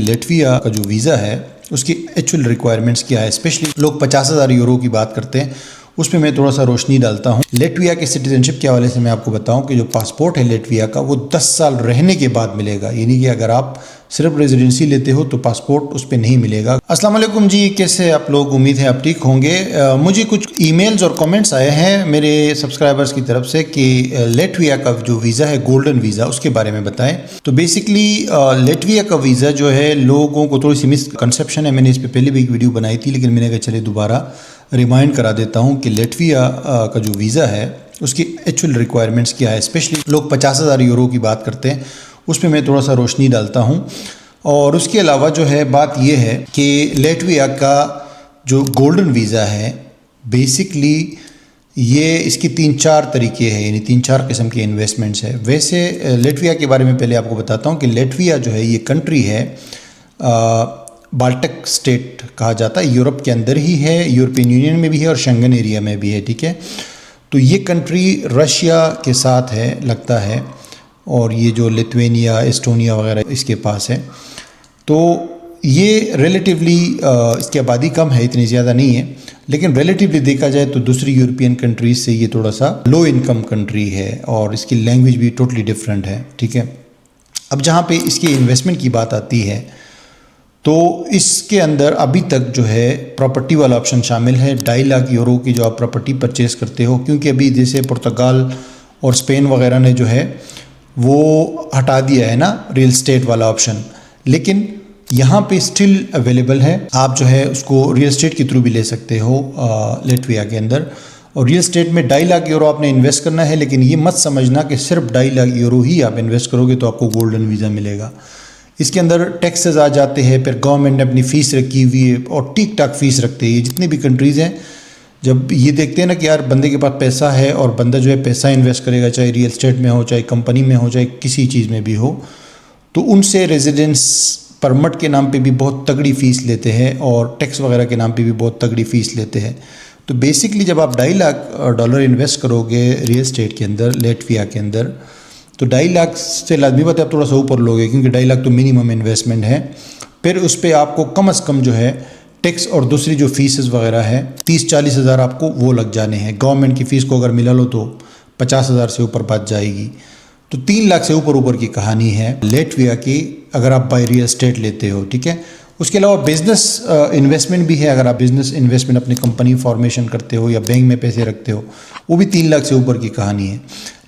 لیٹویا کا جو ویزا ہے اس کی ایکچوئل ریکوائرمنٹس کیا ہے، اسپیشلی لوگ 50,000 یورو کی بات کرتے ہیں، اس پہ میں تھوڑا سا روشنی ڈالتا ہوں۔ لیٹویا کے سٹیزنشپ کے حوالے سے میں آپ کو بتاؤں کہ جو پاسپورٹ ہے لیٹویا کا وہ 10 سال رہنے کے بعد ملے گا، یعنی کہ اگر آپ صرف ریزیڈنسی لیتے ہو تو پاسپورٹ اس پہ نہیں ملے گا۔ السلام علیکم جی، کیسے آپ لوگ؟ امید ہے آپ ٹھیک ہوں گے۔ مجھے کچھ ای میلز اور کمنٹس آئے ہیں میرے سبسکرائبرز کی طرف سے کہ لیٹویا کا جو ویزا ہے گولڈن ویزا، اس کے بارے میں بتائیں۔ تو بیسکلی لیٹویا کا ویزا جو ہے لوگوں کو تھوڑی سی مس کنسیپشن ہے، میں نے اس پہ پہلے بھی ایک ویڈیو بنائی تھی لیکن میں نے کہا چلے دوبارہ ریمائنڈ کرا دیتا ہوں کہ لیٹویا کا جو ویزا ہے اس کی ایکچوئل ریکوائرمنٹس کیا ہے، اسپیشلی لوگ 50,000 یورو کی بات کرتے ہیں، اس پہ میں تھوڑا سا روشنی ڈالتا ہوں۔ اور اس کے علاوہ جو ہے بات یہ ہے کہ لیٹویا کا جو گولڈن ویزا ہے بیسکلی یہ اس کی 3-4 طریقے ہیں، یعنی 3-4 قسم کے انویسٹمنٹس ہے۔ ویسے لیٹویا کے بارے میں پہلے آپ کو بتاتا ہوں کہ لیٹویا جو ہے یہ کنٹری ہے بالٹک سٹیٹ کہا جاتا ہے، یورپ کے اندر ہی ہے، یورپین یونین میں بھی ہے اور شنگن ایریا میں بھی ہے، ٹھیک ہے۔ تو یہ کنٹری رشیا کے ساتھ ہے لگتا ہے، اور یہ جو لیتوینیا، ایسٹونیا وغیرہ اس کے پاس ہے۔ تو یہ ریلیٹیولی اس کی آبادی کم ہے، اتنی زیادہ نہیں ہے، لیکن ریلیٹیولی دیکھا جائے تو دوسری یورپین کنٹریز سے یہ تھوڑا سا لو انکم کنٹری ہے، اور اس کی لینگویج بھی ٹوٹلی ڈفرینٹ ہے، ٹھیک ہے۔ اب جہاں پہ اس کی انویسٹمنٹ کی بات آتی ہے تو اس کے اندر ابھی تک جو ہے پراپرٹی والا آپشن شامل ہے، 2.5 لاکھ یورو کی جو آپ پراپرٹی پرچیز کرتے ہو، کیونکہ ابھی جیسے پرتگال اور اسپین وغیرہ نے جو ہے وہ ہٹا دیا ہے نا ریل اسٹیٹ والا آپشن، لیکن یہاں پہ اسٹل اویلیبل ہے، آپ جو ہے اس کو ریل اسٹیٹ کے تھرو بھی لے سکتے ہو لیٹویا کے اندر۔ اور ریل اسٹیٹ میں 2.5 لاکھ یورو آپ نے انویسٹ کرنا ہے، لیکن یہ مت سمجھنا کہ صرف 2.5 لاکھ یورو ہی آپ انویسٹ کرو گے تو آپ کو گولڈن ویزا ملے گا۔ اس کے اندر ٹیکسز آ جاتے ہیں، پھر گورنمنٹ نے اپنی فیس رکھی ہوئی ہے اور ٹھیک ٹاک فیس رکھتے ہیں۔ یہ جتنی بھی کنٹریز ہیں جب یہ دیکھتے ہیں نا کہ یار بندے کے پاس پیسہ ہے اور بندہ جو ہے پیسہ انویسٹ کرے گا، چاہے ریل اسٹیٹ میں ہو، چاہے کمپنی میں ہو، چاہے کسی چیز میں بھی ہو، تو ان سے ریزیڈنس پرمٹ کے نام پہ بھی بہت تگڑی فیس لیتے ہیں اور ٹیکس وغیرہ کے نام پہ بھی بہت تگڑی فیس لیتے ہیں۔ تو بیسکلی جب آپ 2.5 لاکھ ڈالر انویسٹ کرو گے ریل اسٹیٹ کے اندر لیٹویا کے اندر، تو 2.5 لاکھ سے لازمی بات ہے آپ تھوڑا سا اوپر لوگے، کیونکہ 2.5 لاکھ تو منیمم انویسٹمنٹ ہے۔ پھر اس پہ آپ کو کم از کم جو ہے ٹیکس اور دوسری جو فیسز وغیرہ ہے 30-40 ہزار آپ کو وہ لگ جانے ہیں۔ گورنمنٹ کی فیس کو اگر ملا لو تو 50,000 سے اوپر بات جائے گی، تو 3 لاکھ سے اوپر کی کہانی ہے لیٹویا کی اگر آپ بائی ریل اسٹیٹ لیتے ہو، ٹھیک ہے۔ اس کے علاوہ بزنس انویسٹمنٹ بھی ہے، اگر آپ بزنس انویسٹمنٹ اپنی کمپنی فارمیشن کرتے ہو یا بینک میں پیسے رکھتے ہو، وہ بھی 3 لاکھ سے اوپر کی کہانی ہے۔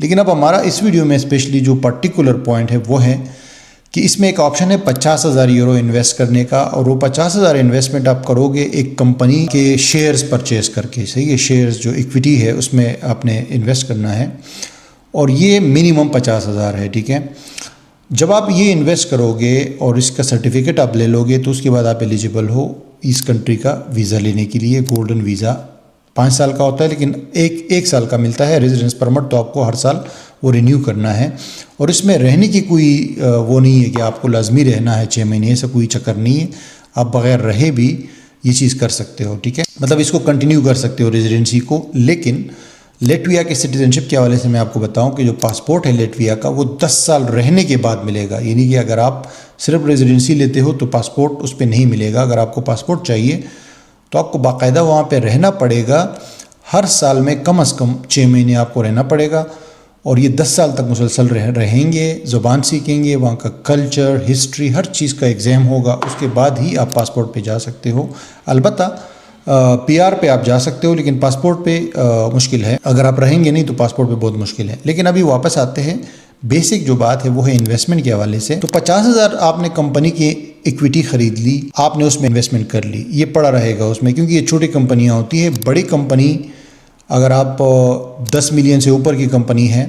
لیکن اب ہمارا اس ویڈیو میں اسپیشلی جو پرٹیکولر پوائنٹ ہے وہ ہے کہ اس میں ایک آپشن ہے 50,000 یورو انویسٹ کرنے کا، اور وہ 50,000 انویسٹمنٹ آپ کرو گے ایک کمپنی کے شیئرز پرچیز کر کے، صحیح ہے، شیئرز جو ایکویٹی ہے اس میں آپ نے انویسٹ کرنا ہے، اور یہ منیمم 50,000 ہے، ٹھیک ہے۔ جب آپ یہ انویسٹ کرو گے اور اس کا سرٹیفکیٹ آپ لے لو گے تو اس کے بعد آپ ایلیجیبل ہو اس کنٹری کا ویزا لینے کے لیے۔ گولڈن ویزا 5 سال کا ہوتا ہے، لیکن ایک سال کا ملتا ہے ریزیڈنس پرمٹ، تو آپ کو ہر سال وہ رینیو کرنا ہے، اور اس میں رہنے کی کوئی وہ نہیں ہے کہ آپ کو لازمی رہنا ہے 6 مہینے، ایسا کوئی چکر نہیں ہے، آپ بغیر رہے بھی یہ چیز کر سکتے ہو، ٹھیک ہے، مطلب اس کو کنٹینیو کر سکتے ہو ریزیڈنسی کو۔ لیکن لیٹویا کے سٹیزنشپ کے حوالے سے میں آپ کو بتاؤں کہ جو پاسپورٹ ہے لیٹویا کا وہ 10 سال رہنے کے بعد ملے گا، یعنی کہ اگر آپ صرف ریزیڈنسی لیتے ہو تو پاسپورٹ اس پہ نہیں ملے گا۔ اگر آپ کو پاسپورٹ چاہیے تو آپ کو باقاعدہ وہاں پہ رہنا پڑے گا، ہر سال میں کم از کم 6 مہینے آپ کو رہنا پڑے گا، اور یہ 10 سال تک مسلسل رہیں گے، زبان سیکھیں گے، وہاں کا کلچر، ہسٹری، ہر چیز کا ایگزام ہوگا، اس کے بعد ہی آپ پاسپورٹ پہ جا سکتے ہو۔ البتہ پی آر پہ آپ جا سکتے ہو، لیکن پاسپورٹ پہ مشکل ہے، اگر آپ رہیں گے نہیں تو پاسپورٹ پہ بہت مشکل ہے۔ لیکن ابھی واپس آتے ہیں، بیسک جو بات ہے وہ ہے انویسٹمنٹ کے حوالے سے۔ تو 50,000 آپ نے کمپنی کی ایکویٹی خرید لی، آپ نے اس میں انویسٹمنٹ کر لی، یہ پڑا رہے گا اس میں، کیونکہ یہ چھوٹی کمپنیاں ہوتی ہیں۔ بڑی کمپنی اگر آپ 10 ملین سے اوپر کی کمپنی ہے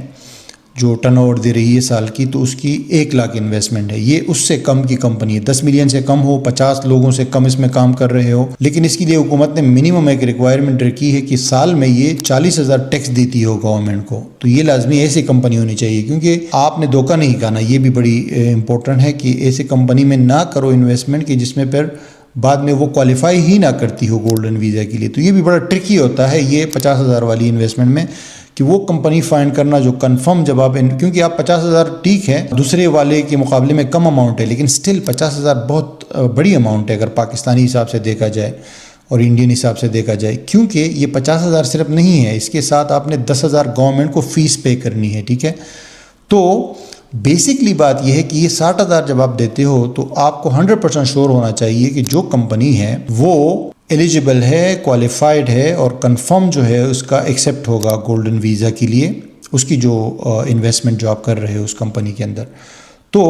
جو ٹرن اوور دے رہی ہے سال کی، تو اس کی 1 لاکھ انویسٹمنٹ ہے، یہ اس سے کم کی کمپنی ہے، 10 ملین سے کم ہو، 50 لوگوں سے کم اس میں کام کر رہے ہو، لیکن اس کے لیے حکومت نے منیمم ایک ریکوائرمنٹ رکھی ہے کہ سال میں یہ 40,000 ٹیکس دیتی ہو گورنمنٹ کو۔ تو یہ لازمی ایسی کمپنی ہونی چاہیے، کیونکہ آپ نے دھوکہ نہیں کھانا، یہ بھی بڑی امپورٹنٹ ہے کہ ایسی کمپنی میں نہ کرو انویسٹمنٹ کہ جس میں پھر بعد میں وہ کوالیفائی ہی نہ کرتی ہو گولڈن ویزا کے لیے۔ تو یہ بھی بڑا ٹرکی ہوتا ہے یہ 50,000 والی انویسٹمنٹ میں، کہ وہ کمپنی فائنڈ کرنا جو کنفرم جب آپ کیونکہ آپ 50,000 ٹھیک ہے دوسرے والے کے مقابلے میں کم اماؤنٹ ہے، لیکن سٹل 50,000 بہت بڑی اماؤنٹ ہے اگر پاکستانی حساب سے دیکھا جائے اور انڈین حساب سے دیکھا جائے، کیونکہ یہ 50,000 صرف نہیں ہے، اس کے ساتھ آپ نے 10,000 گورنمنٹ کو فیس پے کرنی ہے، ٹھیک ہے۔ تو بیسکلی بات یہ ہے کہ یہ 60,000 جب آپ دیتے ہو تو آپ کو 100% شور ہونا چاہیے کہ جو کمپنی ہے وہ ایلیجیبل ہے، کوالیفائڈ ہے اور کنفرم جو ہے اس کا ایکسیپٹ ہوگا گولڈن ویزا کے لیے، اس کی جو انویسٹمنٹ جو آپ کر رہے ہو اس کمپنی کے اندر۔ تو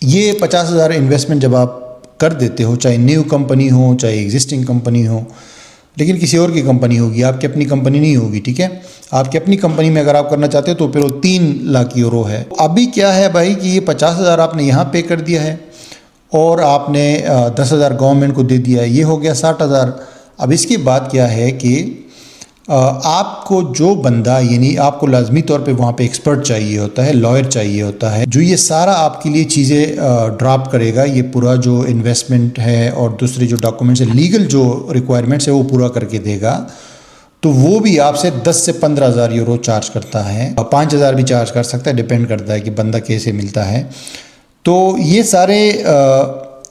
یہ 50,000 انویسٹمنٹ جب آپ کر دیتے ہو، چاہے نیو کمپنی ہو چاہے ایگزسٹنگ کمپنی ہو، لیکن کسی اور کی کمپنی ہوگی، آپ کی اپنی کمپنی نہیں ہوگی، ٹھیک ہے۔ آپ کی اپنی کمپنی میں اگر آپ کرنا چاہتے ہو تو پھر وہ 3 لاکھ یورو ہے۔ ابھی کیا ہے بھائی کہ یہ 50,000 آپ نے یہاں پے کر دیا ہے اور آپ نے 10,000 گورنمنٹ کو دے دیا ہے، یہ ہو گیا 60,000۔ اب اس کے بعد کیا ہے کہ آپ کو جو بندہ، یعنی آپ کو لازمی طور پہ وہاں پہ ایکسپرٹ چاہیے ہوتا ہے، لائر چاہیے ہوتا ہے جو یہ سارا آپ کے لیے چیزیں ڈراپ کرے گا، یہ پورا جو انویسٹمنٹ ہے اور دوسرے جو ڈاکومنٹس ہے، لیگل جو ریکوائرمنٹس ہے وہ پورا کر کے دے گا، تو وہ بھی آپ سے 10 سے 15,000 یورو چارج کرتا ہے، 5,000 بھی چارج کر سکتا ہے، ڈیپینڈ کرتا ہے کہ بندہ کیسے ملتا ہے۔ تو یہ سارے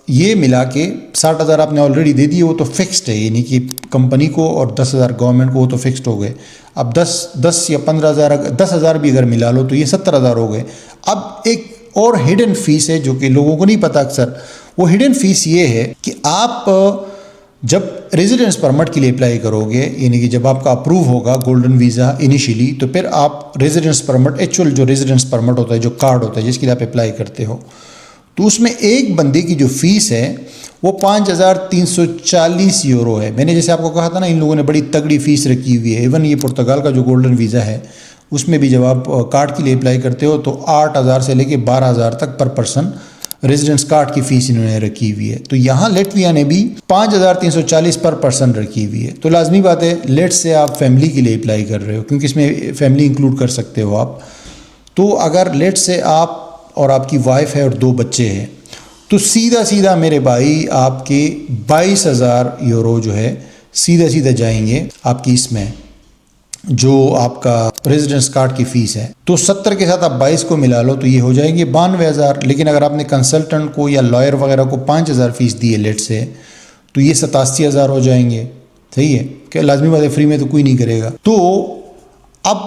یہ ملا کے 60,000 آپ نے آلریڈی دے دیے، وہ تو فکسڈ ہے، یعنی کہ کمپنی کو اور 10,000 گورنمنٹ کو وہ تو فکسڈ ہو گئے۔ اب 10 یا 15,000 10,000 بھی اگر ملا لو تو یہ 70,000 ہو گئے۔ اب ایک اور ہڈن فیس ہے جو کہ لوگوں کو نہیں پتہ اکثر، وہ ہڈن فیس یہ ہے کہ آپ جب ریزیڈنس پرمٹ کے لیے اپلائی کرو گے، یعنی کہ جب آپ کا اپروو ہوگا گولڈن ویزا انیشیلی، تو پھر آپ ریزیڈنس پرمٹ، ایکچوئل جو ریزیڈنس پرمٹ ہوتا ہے، جو کارڈ ہوتا ہے جس کے لیے آپ اپلائی کرتے ہو، تو اس میں ایک بندے کی جو فیس ہے وہ 5,340 یورو ہے۔ میں نے جیسے آپ کو کہا تھا نا، ان لوگوں نے بڑی تگڑی فیس رکھی ہوئی ہے۔ ایون یہ پرتگال کا جو گولڈن ویزا ہے اس میں بھی جب آپ کارڈ کے لیے اپلائی کرتے ہو تو 8,000 سے لے کے 12,000 تک پر پرسن ریزیڈنس کارڈ کی فیس انہوں نے رکھی ہوئی ہے۔ تو یہاں لیٹویا نے بھی 5,340 پر پرسن رکھی ہوئی ہے۔ تو لازمی بات ہے لیٹ سے آپ فیملی کے لیے اپلائی کر رہے ہو، کیونکہ اس میں فیملی انکلوڈ کر سکتے ہو آپ۔ تو اگر لیٹ سے آپ اور آپ کی وائف ہے اور 2 بچے ہیں تو سیدھا میرے بھائی آپ کے 22,000 یورو جو ہے سیدھا جائیں گے آپ کی اس میں جو آپ کا ریزیڈنس کارڈ کی فیس ہے۔ تو 70 کے ساتھ آپ 22 کو ملا لو تو یہ ہو جائیں گے 92,000۔ لیکن اگر آپ نے کنسلٹنٹ کو یا لائر وغیرہ کو 5,000 فیس دی ہے لیٹ سے تو یہ 87,000 ہو جائیں گے، صحیح ہے کہ لازمی بات ہے، فری میں تو کوئی نہیں کرے گا۔ تو اب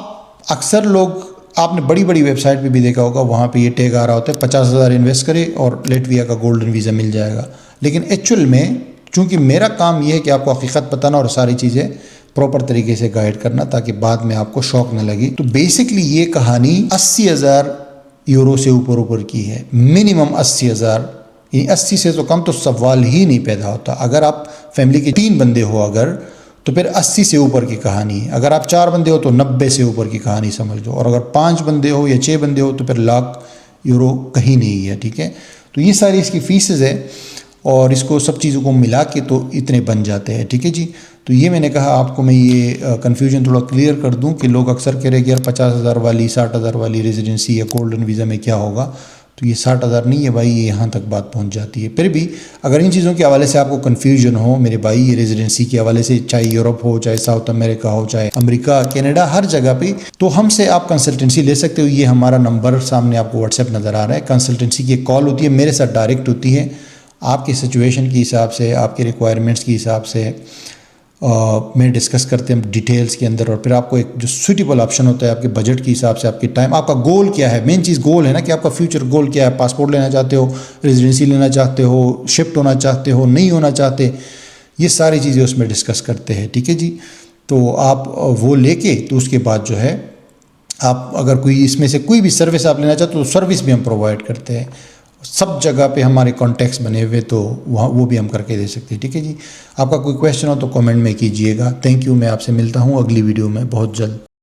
اکثر لوگ، آپ نے بڑی ویب سائٹ پہ بھی دیکھا ہوگا، وہاں پہ یہ ٹیگ آ رہا ہوتا ہے 50,000 انویسٹ کرے اور لیٹویا کا گولڈن ویزا مل جائے گا۔ لیکن ایکچوئل میں چونکہ میرا کام یہ ہے کہ آپ کو حقیقت بتانا اور ساری چیزیں پراپر طریقے سے گائیڈ کرنا تاکہ بعد میں آپ کو شوق نہ لگے، تو بیسکلی یہ کہانی 80,000 یورو سے اوپر کی ہے، منیمم 80,000، یعنی 80 سے تو کم تو سوال ہی نہیں پیدا ہوتا۔ اگر آپ فیملی کے 3 بندے ہو اگر تو پھر 80 سے اوپر کی کہانی ہے، اگر آپ 4 بندے ہو تو 90 سے اوپر کی کہانی سمجھ لو، اور اگر 5 بندے ہو یا 6 بندے ہو تو پھر لاکھ یورو کہیں نہیں ہے، ٹھیک ہے۔ تو یہ ساری اس کی فیسز ہے اور اس کو سب چیزوں کو ملا کے تو اتنے بن جاتے ہیں، ٹھیک ہے جی۔ تو یہ میں نے کہا آپ کو میں یہ کنفیوژن تھوڑا کلیئر کر دوں کہ لوگ اکثر کہہ رہے کہ یار 50,000 والی 60,000 والی ریزیڈنسی یا گولڈن ویزا میں کیا ہوگا، تو یہ 60,000 نہیں ہے بھائی، یہ یہاں تک بات پہنچ جاتی ہے۔ پھر بھی اگر ان چیزوں کے حوالے سے آپ کو کنفیوژن ہو میرے بھائی، یہ ریزیڈنسی کے حوالے سے، چاہے یورپ ہو چاہے ساؤتھ امریکہ ہو چاہے امریکہ کینیڈا، ہر جگہ پہ، تو ہم سے آپ کنسلٹنسی لے سکتے ہو۔ یہ ہمارا نمبر سامنے آپ کو واٹس ایپ نظر آ رہا ہے، کنسلٹنسی کی ایک کال ہوتی ہے، میرے ساتھ ڈائریکٹ ہوتی ہے، آپ کی سچویشن کے حساب سے، آپ کے ریکوائرمنٹس کے حساب سے میں ڈسکس کرتے ہیں ڈیٹیلز کے اندر، اور پھر آپ کو ایک جو سوٹیبل آپشن ہوتا ہے آپ کے بجٹ کے حساب سے، آپ کے ٹائم، آپ کا گول کیا ہے، مین چیز گول ہے نا کہ آپ کا فیوچر گول کیا ہے، پاسپورٹ لینا چاہتے ہو، ریزیڈنسی لینا چاہتے ہو، شفٹ ہونا چاہتے ہو، نہیں ہونا چاہتے، یہ ساری چیزیں اس میں ڈسکس کرتے ہیں، ٹھیک ہے جی۔ تو آپ وہ لے کے تو اس کے بعد جو ہے آپ اگر کوئی اس میں سے کوئی بھی سروس آپ لینا چاہتے ہو تو سروس بھی ہم پرووائڈ کرتے ہیں، سب جگہ پہ ہمارے کانٹیکٹس بنے ہوئے، تو وہاں وہ بھی ہم کر کے دے سکتے ہیں، ٹھیک ہے جی۔ آپ کا کوئی کویسچن ہو تو کامنٹ میں کیجئے گا۔ تھینک یو، میں آپ سے ملتا ہوں اگلی ویڈیو میں بہت جلد۔